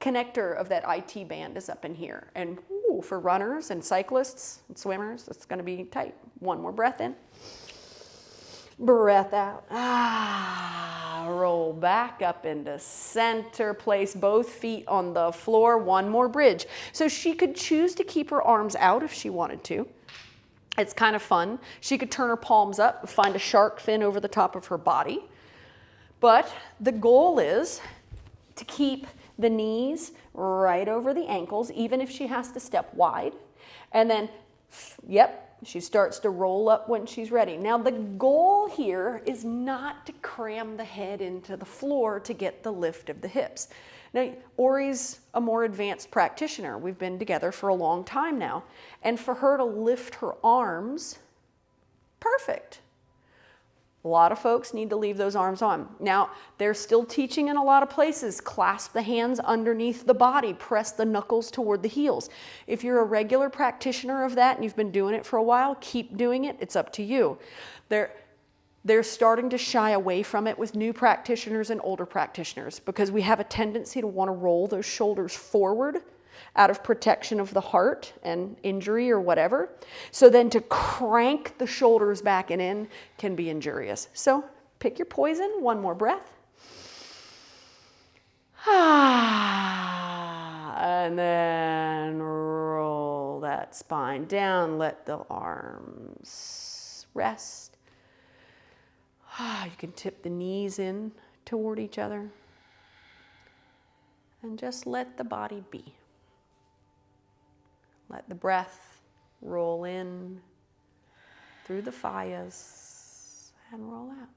connector of that IT band is up in here. And for runners and cyclists and swimmers, it's gonna be tight. One more breath in. Breath out. Roll back up into center. Place both feet on the floor. One more bridge. So she could choose to keep her arms out if she wanted to. It's kind of fun. She could turn her palms up, find a shark fin over the top of her body. But the goal is to keep the knees right over the ankles, even if she has to step wide. And then, she starts to roll up when she's ready. Now, the goal here is not to cram the head into the floor to get the lift of the hips. Now, Ori's a more advanced practitioner. We've been together for a long time now. And for her to lift her arms, perfect. A lot of folks need to leave those arms on. Now, they're still teaching in a lot of places, clasp the hands underneath the body, press the knuckles toward the heels. If you're a regular practitioner of that and you've been doing it for a while, keep doing it. It's up to you. They're starting to shy away from it with new practitioners and older practitioners, because we have a tendency to want to roll those shoulders forward out of protection of the heart and injury or whatever. So then to crank the shoulders back and in can be injurious. So pick your poison. One more breath. And then roll that spine down. Let the arms rest. You can tip the knees in toward each other. And just let the body be. Let the breath roll in through the fascias and roll out.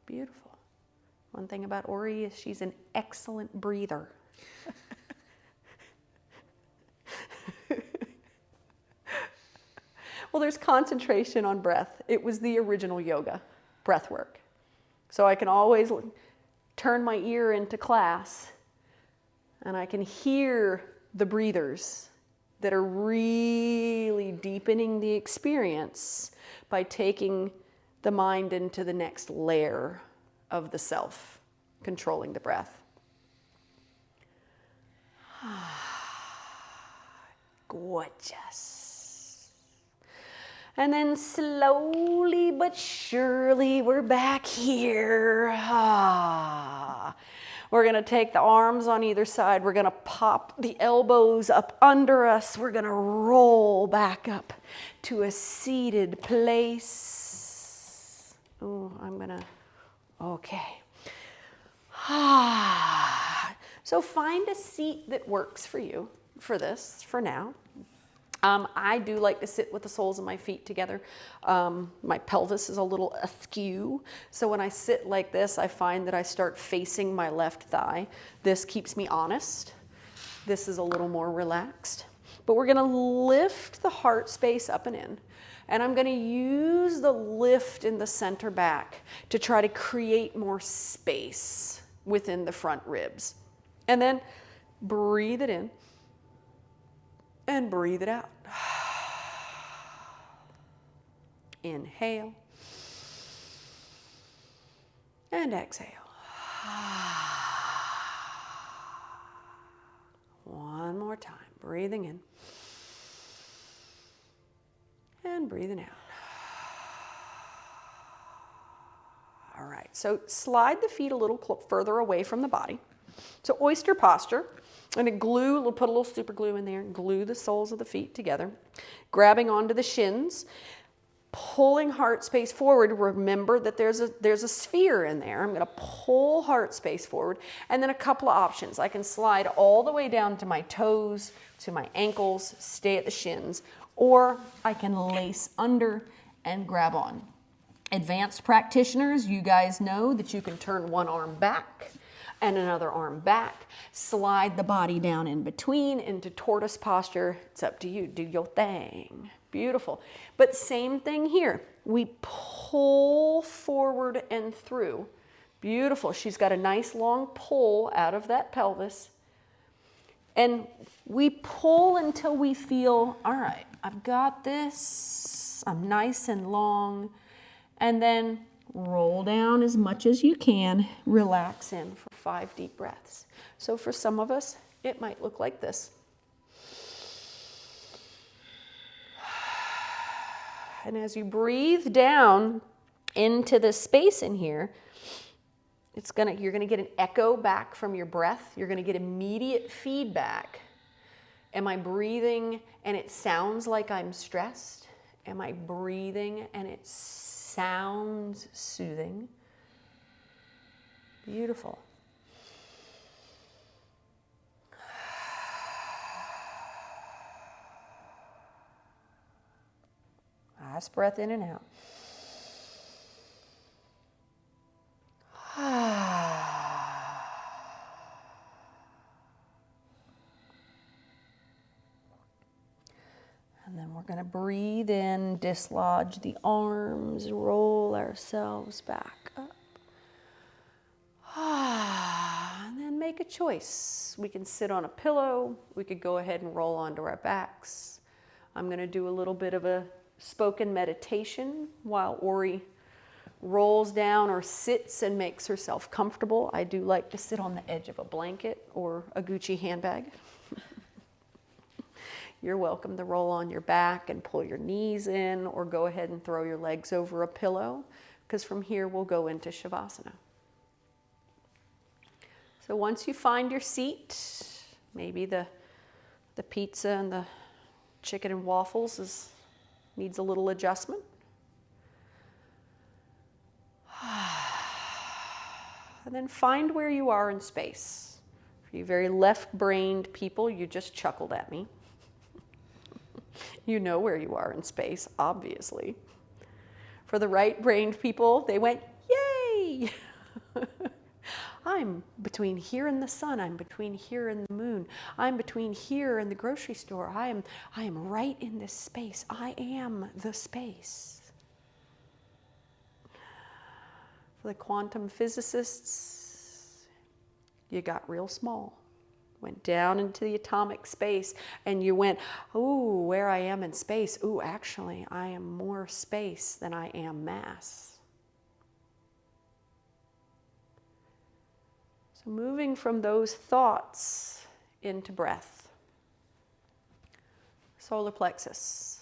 Beautiful. One thing about Ori is she's an excellent breather. Well, there's concentration on breath. It was the original yoga, breath work. So I can always turn my ear into class and I can hear the breathers that are really deepening the experience by taking the mind into the next layer of the self, controlling the breath. Gorgeous. And then slowly but surely we're back here. We're going to take the arms on either side. We're going to pop the elbows up under us. We're going to roll back up to a seated place. Oh, okay. So find a seat that works for you for this, for now. I do like to sit with the soles of my feet together. My pelvis is a little askew. So when I sit like this, I find that I start facing my left thigh. This keeps me honest. This is a little more relaxed. But we're gonna lift the heart space up and in. And I'm gonna use the lift in the center back to try to create more space within the front ribs. And then breathe it in. And breathe it out. Inhale. And exhale. One more time. Breathing in. And breathing out. All right. So slide the feet a little further away from the body. So oyster posture. And then we'll put a little super glue in there and glue the soles of the feet together, grabbing onto the shins. pulling heart space forward. Remember that there's a sphere in there. I'm going to pull heart space forward. And then a couple of options. I can slide all the way down to my toes, to my ankles, stay at the shins, or I can lace under and grab on. Advanced practitioners, you guys know that you can turn one arm back and another arm back, slide the body down in between into tortoise posture. It's up to you. Do your thing. Beautiful. But same thing here. We pull forward and through. Beautiful. She's got a nice long pull out of that pelvis. And we pull until we feel, all right, I've got this. I'm nice and long. And then roll down as much as you can. Relax in for 5 deep breaths. So for some of us, it might look like this. And as you breathe down into the space in here, you're gonna get an echo back from your breath. You're gonna get immediate feedback. Am I breathing and it sounds like I'm stressed? Am I breathing and it sounds soothing? Beautiful. Last breath in and out. And then we're going to breathe in, dislodge the arms, roll ourselves back up. And then make a choice. We can sit on a pillow. We could go ahead and roll onto our backs. I'm going to do a little bit of a spoken meditation while Ori rolls down or sits and makes herself comfortable. I do like to sit on the edge of a blanket or a Gucci handbag. You're welcome to roll on your back and pull your knees in, or go ahead and throw your legs over a pillow, because from here we'll go into Shavasana. So once you find your seat, maybe the pizza and the chicken and waffles needs a little adjustment. And then find where you are in space. For you very left-brained people, you just chuckled at me. You know where you are in space, obviously. For the right-brained people, they went, yay! I'm between here and the sun. I'm between here and the moon. I'm between here and the grocery store. I am right in this space. I am the space. For the quantum physicists, you got real small. Went down into the atomic space and you went, ooh, where I am in space. Ooh, actually, I am more space than I am mass. So moving from those thoughts into breath. Solar plexus.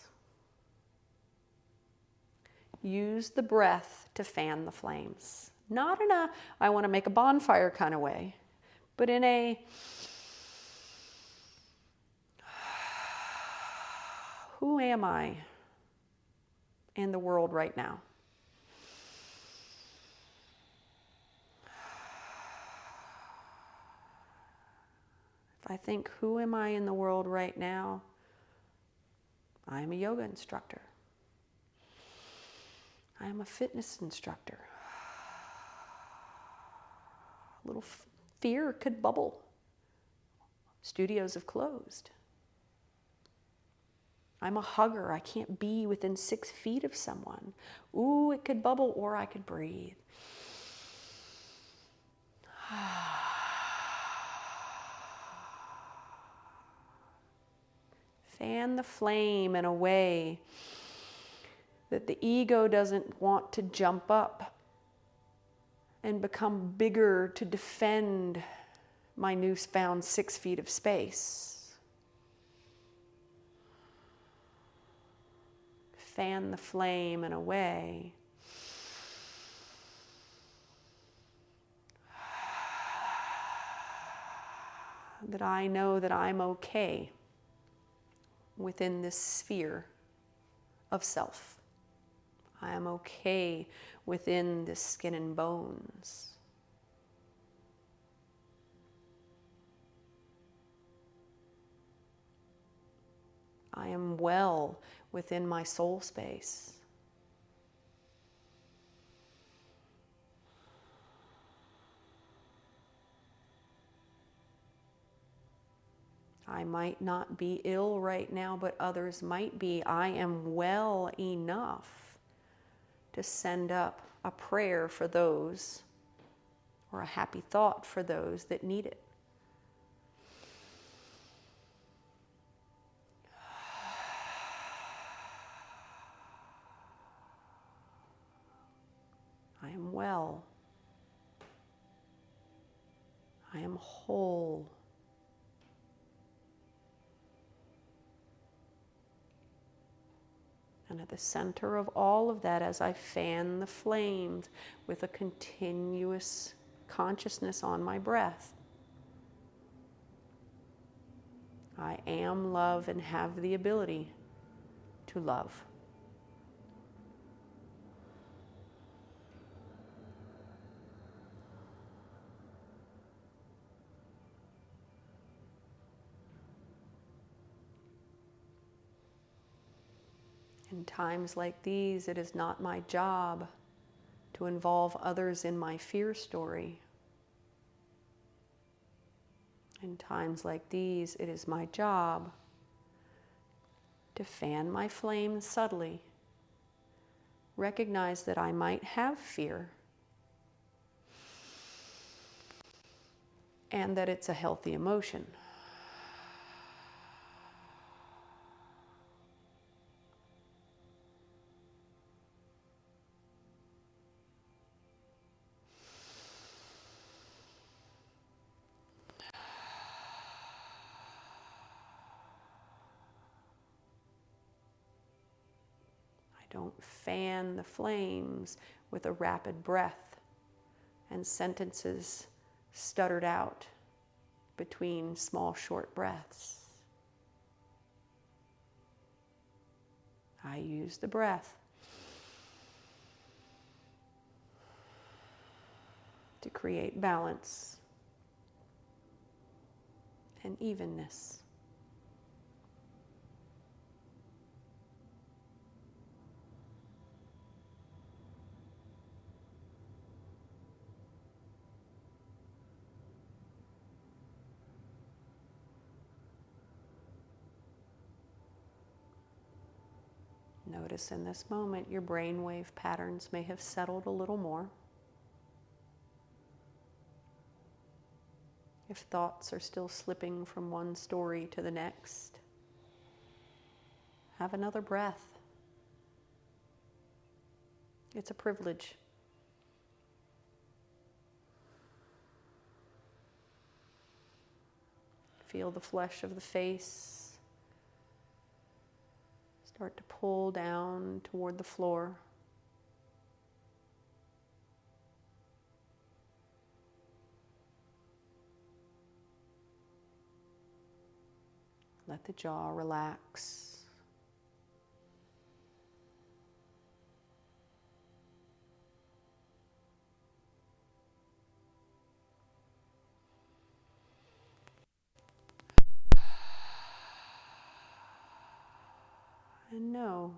Use the breath to fan the flames. Not in a, I want to make a bonfire kind of way, but in a, who am I in the world right now? If I think, who am I in the world right now? I am a yoga instructor. I am a fitness instructor. A little fear could bubble. Studios have closed. I'm a hugger. I can't be within 6 feet of someone. Ooh, it could bubble, or I could breathe. Fan the flame in a way that the ego doesn't want to jump up and become bigger to defend my newfound 6 feet of space. Fan the flame in a way that I know that I'm okay within this sphere of self. I am okay within this skin and bones. I am well within my soul space. I might not be ill right now, but others might be. I am well enough to send up a prayer for those, or a happy thought for those that need it. I am well. I am whole. And at the center of all of that, as I fan the flames with a continuous consciousness on my breath, I am love and have the ability to love. In times like these, it is not my job to involve others in my fear story. In times like these, it is my job to fan my flame subtly, recognize that I might have fear, and that it's a healthy emotion. Don't fan the flames with a rapid breath and sentences stuttered out between small, short breaths. I use the breath to create balance and evenness. Notice in this moment your brainwave patterns may have settled a little more. If thoughts are still slipping from one story to the next, have another breath. It's a privilege. Feel the flesh of the face start to pull down toward the floor. Let the jaw relax. And know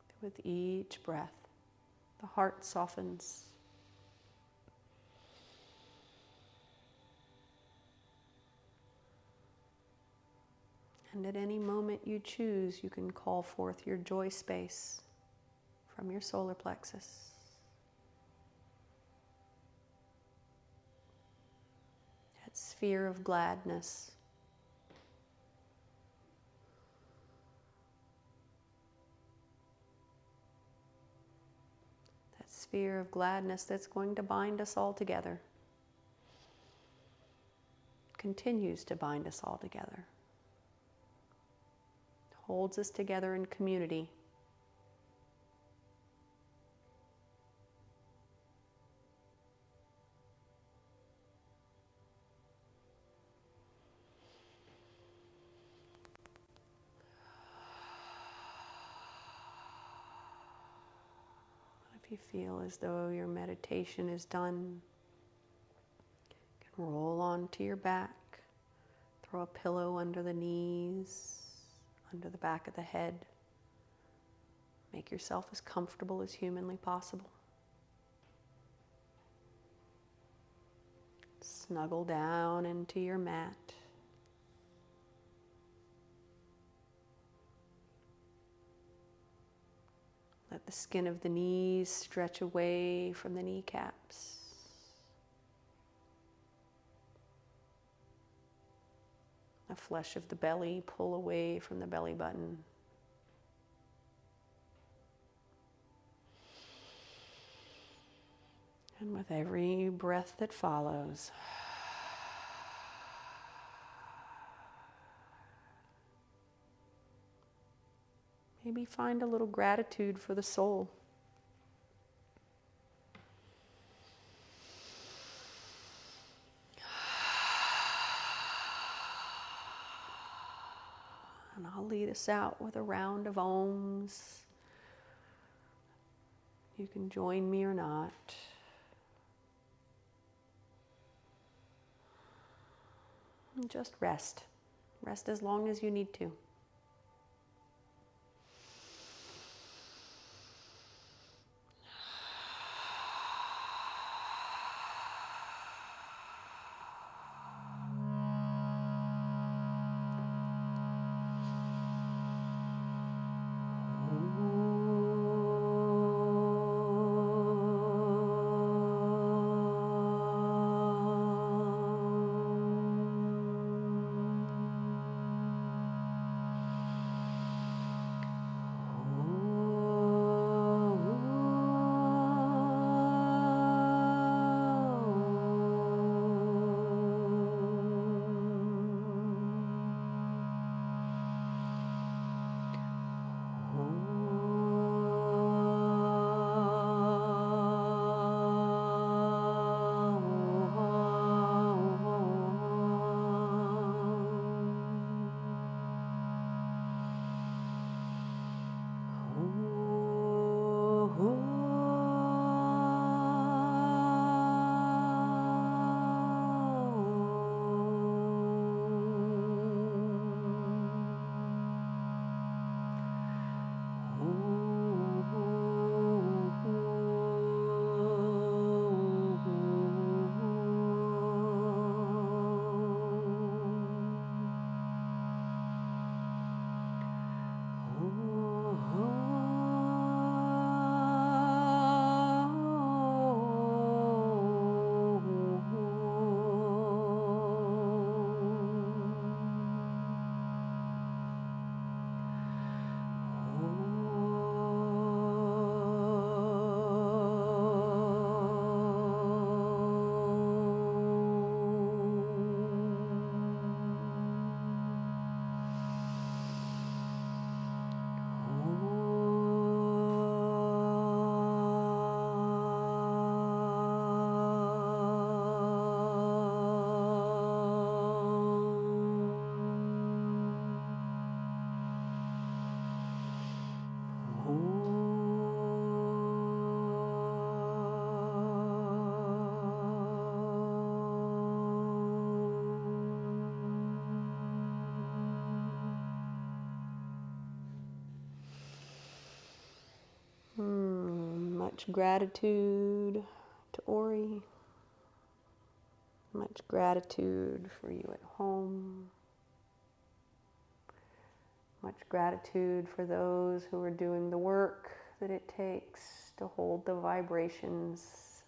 that with each breath, the heart softens. And at any moment you choose, you can call forth your joy space from your solar plexus. That sphere of gladness. That sphere of gladness that's going to bind us all together. Continues to bind us all together. Holds us together in community. If you feel as though your meditation is done, you can roll onto your back, throw a pillow under the knees, under the back of the head. Make yourself as comfortable as humanly possible. Snuggle down into your mat. Let the skin of the knees stretch away from the kneecaps. The flesh of the belly pull away from the belly button. And with every breath that follows, maybe find a little gratitude for the soul. And I'll lead us out with a round of ohms. You can join me or not. And just rest. Rest as long as you need to. Much gratitude to Ori. Much gratitude for you at home. Much gratitude for those who are doing the work that it takes to hold the vibrations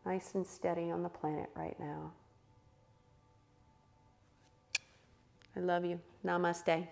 nice and steady on the planet right now. I love you. Namaste.